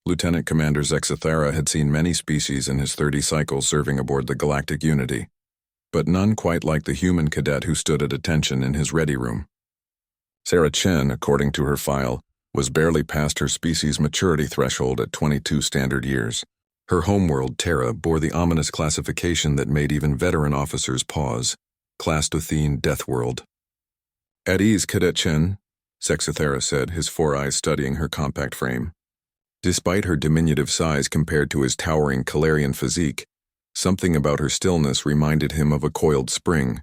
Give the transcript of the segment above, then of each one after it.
Lieutenant Commander Zexathera had seen many species in his 30 cycles serving aboard the Galactic Unity, but none quite like the human cadet who stood at attention in his ready room. Sarah Chen, according to her file, was barely past her species' maturity threshold at 22 standard years. Her homeworld, Terra, bore the ominous classification that made even veteran officers pause, Class Duthine Deathworld. "At ease, Cadet Chen," Zexathera said, his four eyes studying her compact frame. Despite her diminutive size compared to his towering Calarian physique, something about her stillness reminded him of a coiled spring.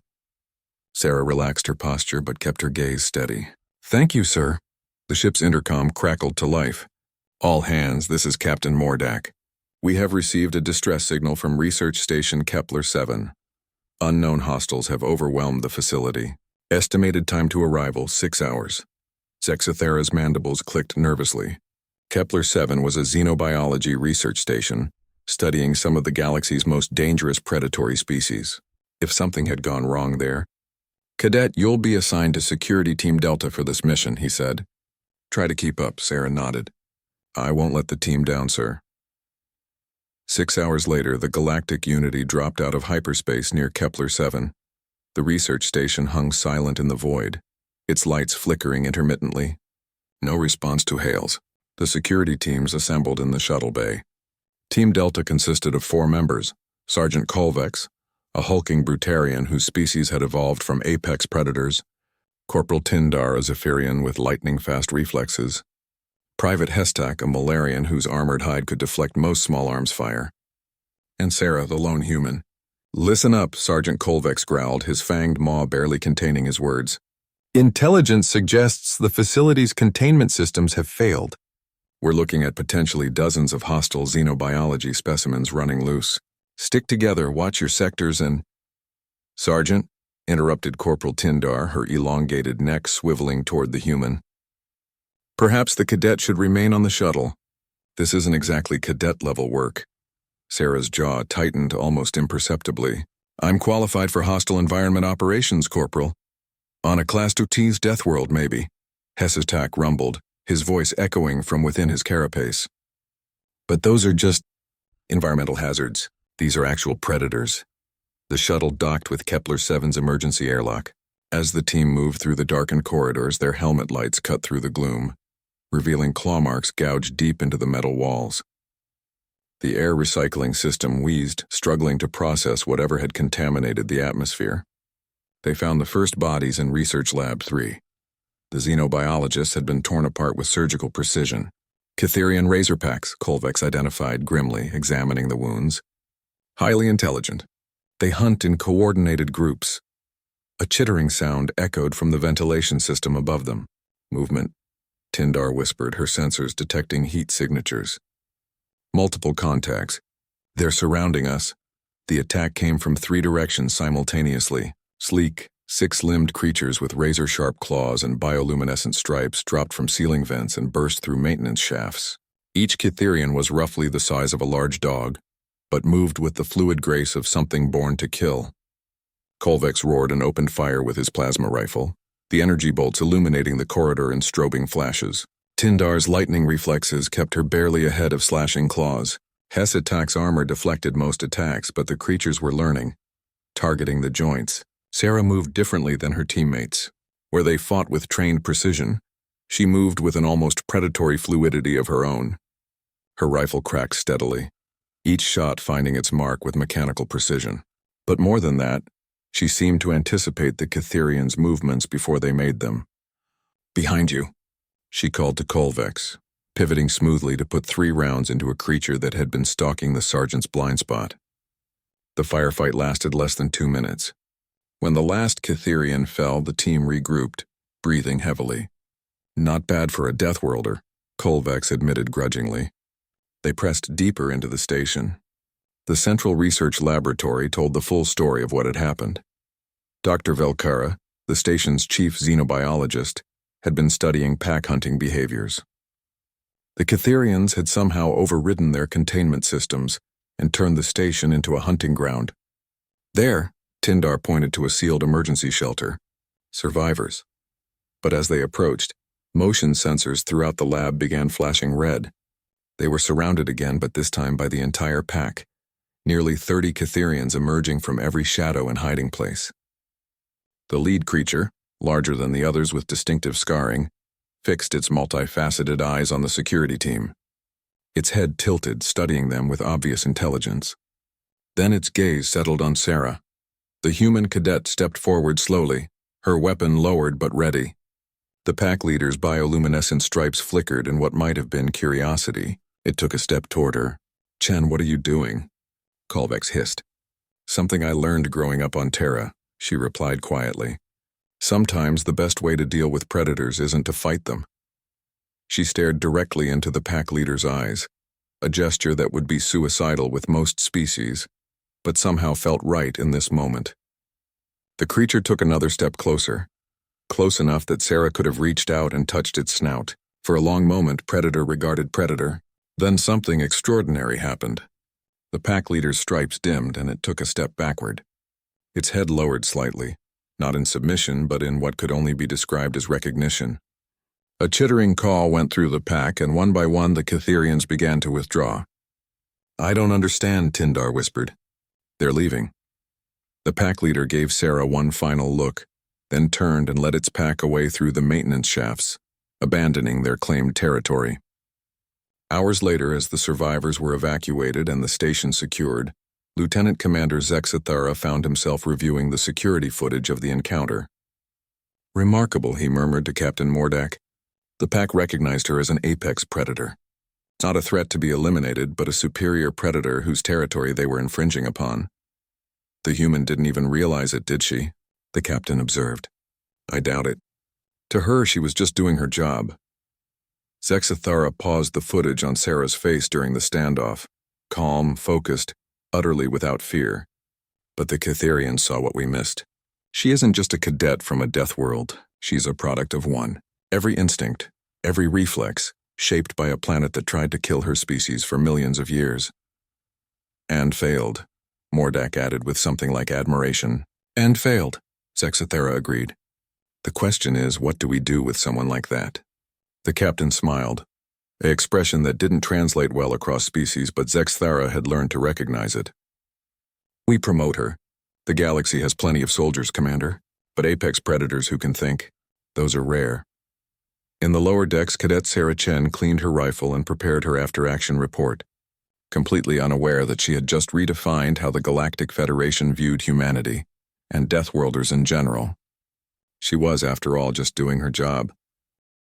Sarah relaxed her posture but kept her gaze steady. "Thank you, sir." The ship's intercom crackled to life. "All hands, this is Captain Mordak. We have received a distress signal from Research Station Kepler-7. Unknown hostiles have overwhelmed the facility. Estimated time to arrival, 6 hours. Zexathera's mandibles clicked nervously. Kepler-7 was a xenobiology research station, studying some of the galaxy's most dangerous predatory species. If something had gone wrong there, "Cadet, you'll be assigned to Security Team Delta for this mission," he said. "Try to keep up," Sarah nodded. "I won't let the team down, sir." 6 hours later, the Galactic Unity dropped out of hyperspace near Kepler-7. The research station hung silent in the void, its lights flickering intermittently. No response to hails. The security teams assembled in the shuttle bay. Team Delta consisted of 4 members: Sergeant Colvex, a hulking Brutarian whose species had evolved from apex predators; Corporal Tindar, a Zephyrian with lightning-fast reflexes; Private Hestak, a Malarian whose armored hide could deflect most small arms fire; and Sarah, the lone human. "Listen up," Sergeant Colvex growled, his fanged maw barely containing his words. "Intelligence suggests the facility's containment systems have failed. We're looking at potentially dozens of hostile xenobiology specimens running loose. Stick together, watch your sectors and—" "Sergeant," interrupted Corporal Tindar, her elongated neck swiveling toward the human. "Perhaps the cadet should remain on the shuttle. This isn't exactly cadet-level work." Sarah's jaw tightened almost imperceptibly. "I'm qualified for hostile environment operations, Corporal. On a Class 2T's Deathworld, maybe." Hestak rumbled, his voice echoing from within his carapace. "But those are just environmental hazards. These are actual predators." The shuttle docked with Kepler-7's emergency airlock. As the team moved through the darkened corridors, their helmet lights cut through the gloom, revealing claw marks gouged deep into the metal walls. The air recycling system wheezed, struggling to process whatever had contaminated the atmosphere. They found the first bodies in Research Lab 3. The xenobiologists had been torn apart with surgical precision. Catherian razorpacks, Colvex identified grimly, examining the wounds. Highly intelligent. They hunt in coordinated groups. A chittering sound echoed from the ventilation system above them. "Movement," Tindar whispered, her sensors detecting heat signatures. "Multiple contacts. They're surrounding us." The attack came from 3 directions simultaneously. Sleek, 6-limbed creatures with razor-sharp claws and bioluminescent stripes dropped from ceiling vents and burst through maintenance shafts. Each Catherian was roughly the size of a large dog, but moved with the fluid grace of something born to kill. Colvex roared and opened fire with his plasma rifle, the energy bolts illuminating the corridor in strobing flashes. Tindar's lightning reflexes kept her barely ahead of slashing claws. Hestak's armor deflected most attacks, but the creatures were learning, targeting the joints. Sarah moved differently than her teammates. Where they fought with trained precision, she moved with an almost predatory fluidity of her own. Her rifle cracked steadily, each shot finding its mark with mechanical precision. But more than that, she seemed to anticipate the Catherians' movements before they made them. "Behind you," she called to Colvex, pivoting smoothly to put 3 rounds into a creature that had been stalking the sergeant's blind spot. The firefight lasted less than 2 minutes. When the last Catherian fell, the team regrouped, breathing heavily. "Not bad for a Deathworlder," Colvex admitted grudgingly. They pressed deeper into the station. The Central Research Laboratory told the full story of what had happened. Dr. Velkara, the station's chief xenobiologist, had been studying pack-hunting behaviors. The Catherians had somehow overridden their containment systems and turned the station into a hunting ground. "There," Tindar pointed to a sealed emergency shelter. "Survivors." But as they approached, motion sensors throughout the lab began flashing red. They were surrounded again, but this time by the entire pack, nearly 30 Catherians emerging from every shadow and hiding place. The lead creature, larger than the others with distinctive scarring, fixed its multifaceted eyes on the security team. Its head tilted, studying them with obvious intelligence. Then its gaze settled on Sarah. The human cadet stepped forward slowly, her weapon lowered but ready. The pack leader's bioluminescent stripes flickered in what might have been curiosity. It took a step toward her. "Chen, what are you doing?" Colvex hissed. "Something I learned growing up on Terra," she replied quietly. "Sometimes the best way to deal with predators isn't to fight them." She stared directly into the pack leader's eyes, a gesture that would be suicidal with most species, but somehow felt right in this moment. The creature took another step closer, close enough that Sarah could have reached out and touched its snout. For a long moment, predator regarded predator. Then something extraordinary happened. The pack leader's stripes dimmed and it took a step backward. Its head lowered slightly, not in submission but in what could only be described as recognition. A chittering call went through the pack, and one by one the Catherians began to withdraw. "I don't understand," Tindar whispered. "They're leaving." The pack leader gave Sarah one final look, then turned and led its pack away through the maintenance shafts, abandoning their claimed territory. Hours later, as the survivors were evacuated and the station secured, Lieutenant Commander Zexathara found himself reviewing the security footage of the encounter. "Remarkable," he murmured to Captain Mordak. The pack recognized her as an apex predator. Not a threat to be eliminated, but a superior predator whose territory they were infringing upon. "The human didn't even realize it, did she?" the captain observed. "I doubt it. To her, she was just doing her job." Zexathara paused the footage on Sarah's face during the standoff, calm, focused, utterly without fear. "But the Catherians saw what we missed. She isn't just a cadet from a Deathworld. She's a product of one. Every instinct, every reflex, shaped by a planet that tried to kill her species for millions of years." "And failed," Mordak added with something like admiration. "And failed," Zexathara agreed. "The question is, what do we do with someone like that?" The captain smiled, an expression that didn't translate well across species, but Zexathara had learned to recognize it. "We promote her. The galaxy has plenty of soldiers, Commander, but apex predators who can think, those are rare." In the lower decks, Cadet Sarah Chen cleaned her rifle and prepared her after-action report, completely unaware that she had just redefined how the Galactic Federation viewed humanity, and Deathworlders in general. She was, after all, just doing her job.